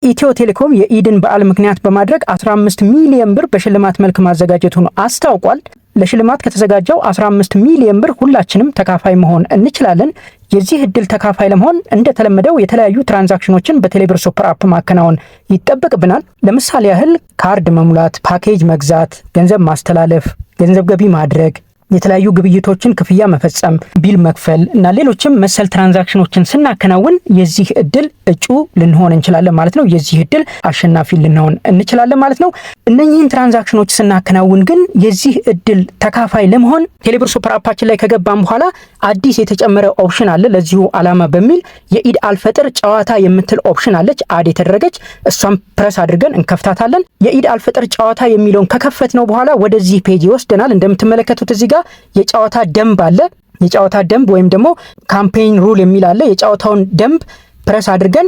ኢትዮ ቴሌኮም የኢድን በዓል ምክንያት በማድረግ 15 ሚሊዮን ብር በሽልማት መልክ ማዘጋጀቱን አስታውቋል። ለሽልማት ከተዘጋጀው 15 ሚሊዮን ብር ሁላችንም ተካፋይ መሆን እንችላለን። የዚህ እድል ተካፋይ ለመሆን እንደተለመደው የተለያዩ ትራንዛክሽኖችን በቴሌብር ሱፐር አፕ ማከናወን ይጠበቅብናል። ለምሳሌ ያህል ካርድ መሙላት፣ ፓኬጅ መግዛት፣ ገንዘብ ማስተላለፍ፣ ገንዘብ ገቢ ማድረግ፣ የተለያዩ ግብይቶችን ክፍያ መፈጸም፣ ቢል መክፈል እና ሌሎችም መሰል ትራንዛክሽኖችን ስናከናውን የዚህ እድል እጩ ልንሆን እንችላለን ማለት ነው። የዚህ እድል አሸናፊ ልንሆን እንችላለን ማለት ነው። እነኚህን ትራንዛክሽኖች ስናከናውን ግን የዚህ እድል ተካፋይ ለመሆን ቴሌብር ሱፐር አፓችን ላይ ከገባን በኋላ አዲስ የተጨመረ ኦፕሽን አለ። ለዚሁ ዓላማ በሚል የኢድ አልፈጥር ጨዋታ የምትል ኦፕሽን አለች፣ አድ የተደረገች። እሷን ፕረስ አድርገን እንከፍታታለን። የኢድ አልፈጥር ጨዋታ የሚለውን ከከፈት ነው በኋላ ወደዚህ ፔጅ ይወስደናል። እንደምትመለከቱት እዚህ ጋር የጨዋታ ደንብ አለ። የጨዋታ ደንብ ወይም ደግሞ ካምፔይን ሩል የሚል አለ። የጨዋታውን ደንብ ፕረስ አድርገን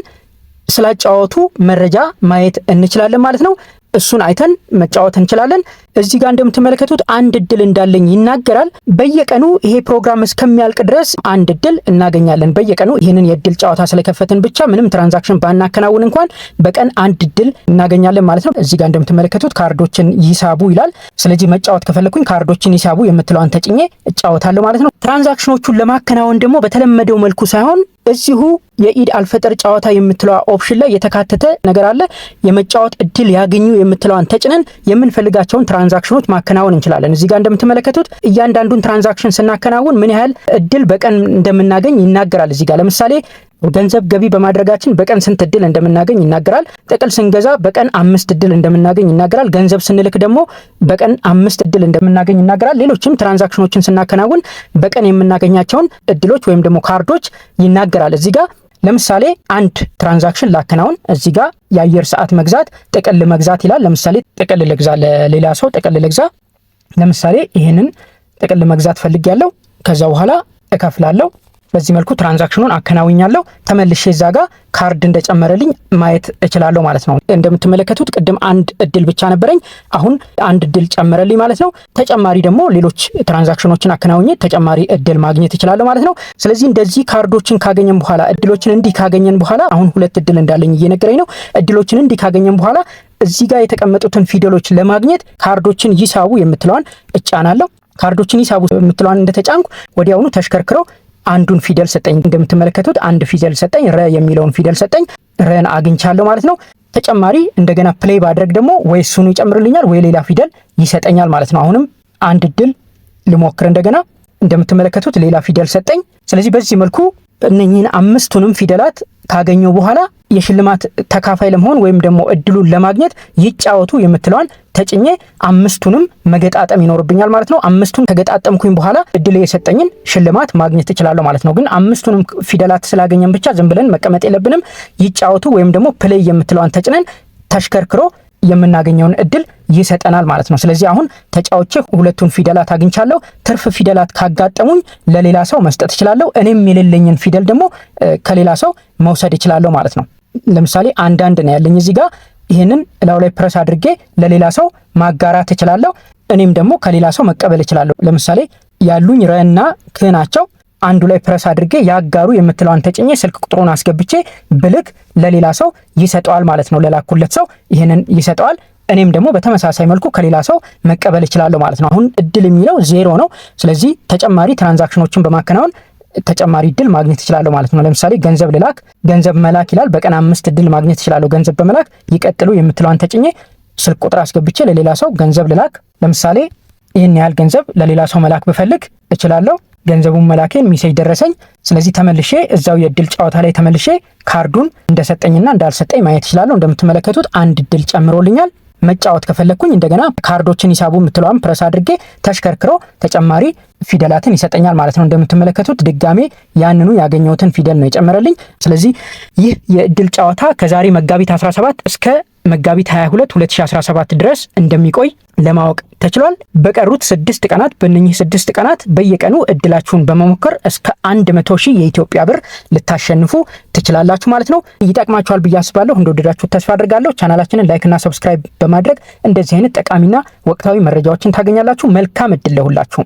ስላጨዋወቱ መረጃ ማየት እንችላለን ማለት ነው። እሱን አይተን መጫወት እንችላለን። እዚህ ጋር እንደምትመለከቱት አንድ እድል እንዳለኝ ይናገራል። በየቀኑ ይሄ ፕሮግራም እስከሚያልቅ ድረስ አንድ እድል እናገኛለን። በየቀኑ ይህንን የእድል ጨዋታ ስለከፈትን ብቻ ምንም ትራንዛክሽን ባናከናውን እንኳን በቀን አንድ እድል እናገኛለን ማለት ነው። እዚህ ጋር እንደምትመለከቱት ካርዶችን ይሳቡ ይላል። ስለዚህ መጫወት ከፈለኩኝ ካርዶችን ይሳቡ የምትለዋን ተጭኜ እጫወታለሁ ማለት ነው። ትራንዛክሽኖቹን ለማከናወን ደግሞ በተለመደው መልኩ ሳይሆን እዚሁ የኢድ አልፈጥር ጨዋታ የምትለዋ ኦፕሽን ላይ የተካተተ ነገር አለ። የመጫወት እድል ያገኙ የምትለዋን ተጭነን የምንፈልጋቸውን ትራንዛክሽኖች ማከናወን እንችላለን። እዚህ ጋር እንደምትመለከቱት እያንዳንዱን ትራንዛክሽን ስናከናውን ምን ያህል እድል በቀን እንደምናገኝ ይናገራል። እዚህ ጋር ለምሳሌ ገንዘብ ገቢ በማድረጋችን በቀን ስንት እድል እንደምናገኝ ይናገራል። ጥቅል ስንገዛ በቀን 5 እድል እንደምናገኝ ይናገራል። ገንዘብ ስንልክ ደግሞ በቀን 5 እድል እንደምናገኝ ይናገራል። ሌሎችም ትራንዛክሽኖችን ስናከናውን በቀን የምናገኛቸውን እድሎች ወይም ደግሞ ካርዶች ይናገራል። እዚህ ጋር ለምሳሌ አንድ ትራንዛክሽን ላከናውን። እዚህ ጋር የአየር ሰዓት መግዛት፣ ጥቅል መግዛት ይላል። ለምሳሌ ጥቅል ልግዛ፣ ለሌላ ሰው ጥቅል ልግዛ። ለምሳሌ ይህንን ጥቅል መግዛት ፈልጌያለሁ። ከዛ በኋላ እከፍላለሁ። በዚህ መልኩ ትራንዛክሽኑን አከናውኛለሁ። ተመልሼ እዛ ጋር ካርድ እንደጨመረልኝ ማየት እችላለሁ ማለት ነው። እንደምትመለከቱት ቅድም አንድ እድል ብቻ ነበረኝ፣ አሁን አንድ እድል ጨመረልኝ ማለት ነው። ተጨማሪ ደግሞ ሌሎች ትራንዛክሽኖችን አከናውኜ ተጨማሪ እድል ማግኘት እችላለሁ ማለት ነው። ስለዚህ እንደዚህ ካርዶችን ካገኘን በኋላ እድሎችን እንዲህ ካገኘን በኋላ አሁን 2 እድል እንዳለኝ እየነገረኝ ነው። እድሎችን እንዲህ ካገኘን በኋላ እዚህ ጋር የተቀመጡትን ፊደሎች ለማግኘት ካርዶችን ይሳቡ የምትለዋን እጫናለሁ። ካርዶችን ይሳቡ የምትለዋን እንደተጫንኩ ወዲያውኑ ተሽከርክረው አንዱን ፊደል ሰጠኝ። እንደምትመለከቱት አንድ ፊደል ሰጠኝ፣ ረ የሚለውን ፊደል ሰጠኝ። ረን አግኝቻለሁ ማለት ነው። ተጨማሪ እንደገና ፕሌይ ባድረግ ደግሞ ወይ እሱኑ ይጨምርልኛል ወይ ሌላ ፊደል ይሰጠኛል ማለት ነው። አሁንም አንድ እድል ልሞክር። እንደገና እንደምትመለከቱት ሌላ ፊደል ሰጠኝ። ስለዚህ በዚህ መልኩ እነኚህን 5ቱንም ፊደላት ካገኘው በኋላ የሽልማት ተካፋይ ለመሆን ወይም ደግሞ እድሉን ለማግኘት ይጫወቱ የምትለዋን ተጭኜ 5ቱንም መገጣጠም ይኖርብኛል ማለት ነው። 5ቱን ከገጣጠምኩኝ በኋላ እድል የሰጠኝን ሽልማት ማግኘት እችላለሁ ማለት ነው። ግን 5ቱንም ፊደላት ስላገኘን ብቻ ዝም ብለን መቀመጥ የለብንም። ይጫወቱ ወይም ደግሞ ፕሌይ የምትለዋን ተጭነን ተሽከርክሮ የምናገኘውን እድል ይሰጠናል ማለት ነው። ስለዚህ አሁን ተጫውቼ 2ቱን ፊደላት አግኝቻለሁ። ትርፍ ፊደላት ካጋጠሙኝ ለሌላ ሰው መስጠት እችላለሁ። እኔም የሌለኝን ፊደል ደግሞ ከሌላ ሰው መውሰድ እችላለሁ ማለት ነው። ለምሳሌ አንዳንድ ነው ያለኝ እዚህ ጋር። ይህንን እላው ላይ ፕረስ አድርጌ ለሌላ ሰው ማጋራት እችላለሁ። እኔም ደግሞ ከሌላ ሰው መቀበል እችላለሁ። ለምሳሌ ያሉኝ ረና ክ ናቸው። አንዱ ላይ ፕረስ አድርጌ ያጋሩ የምትለዋን ተጭኜ ስልክ ቁጥሩን አስገብቼ ብልክ ለሌላ ሰው ይሰጠዋል ማለት ነው። ለላኩለት ሰው ይህንን ይሰጠዋል። እኔም ደግሞ በተመሳሳይ መልኩ ከሌላ ሰው መቀበል እችላለሁ ማለት ነው። አሁን እድል የሚለው 0 ነው። ስለዚህ ተጨማሪ ትራንዛክሽኖችን በማከናወን ተጨማሪ እድል ማግኘት እችላለሁ ማለት ነው። ለምሳሌ ገንዘብ ልላክ፣ ገንዘብ መላክ ይላል። በቀን 5 እድል ማግኘት እችላለሁ ገንዘብ በመላክ። ይቀጥሉ የምትለዋን ተጭኜ ስልክ ቁጥር አስገብቼ ለሌላ ሰው ገንዘብ ልላክ። ለምሳሌ ይህን ያህል ገንዘብ ለሌላ ሰው መላክ ብፈልግ እችላለሁ። ገንዘቡን መላኬን ሚሴጅ ደረሰኝ። ስለዚህ ተመልሼ እዛው የእድል ጨዋታ ላይ ተመልሼ ካርዱን እንደሰጠኝና እንዳልሰጠኝ ማየት እችላለሁ። እንደምትመለከቱት አንድ እድል ጨምሮልኛል። መጫወት ከፈለኩኝ እንደገና ካርዶችን ይሳቡ የምትለዋን ፕረስ አድርጌ ተሽከርክሮ ተጨማሪ ፊደላትን ይሰጠኛል ማለት ነው። እንደምትመለከቱት ድጋሜ ያንኑ ያገኘሁትን ፊደል ነው የጨመረልኝ። ስለዚህ ይህ የእድል ጨዋታ ከዛሬ መጋቢት 17 እስከ መጋቢት 22 2017 ድረስ እንደሚቆይ ለማወቅ ተችሏል። በቀሩት 6 ቀናት በእነኚህ 6 ቀናት በየቀኑ እድላችሁን በመሞከር እስከ 100,000 የኢትዮጵያ ብር ልታሸንፉ ትችላላችሁ ማለት ነው። ይጠቅማችኋል ብዬ አስባለሁ። እንደወደዳችሁት ተስፋ አድርጋለሁ። ቻናላችንን ላይክ እና ሰብስክራይብ በማድረግ እንደዚህ አይነት ጠቃሚና ወቅታዊ መረጃዎችን ታገኛላችሁ። መልካም እድል ለሁላችሁ።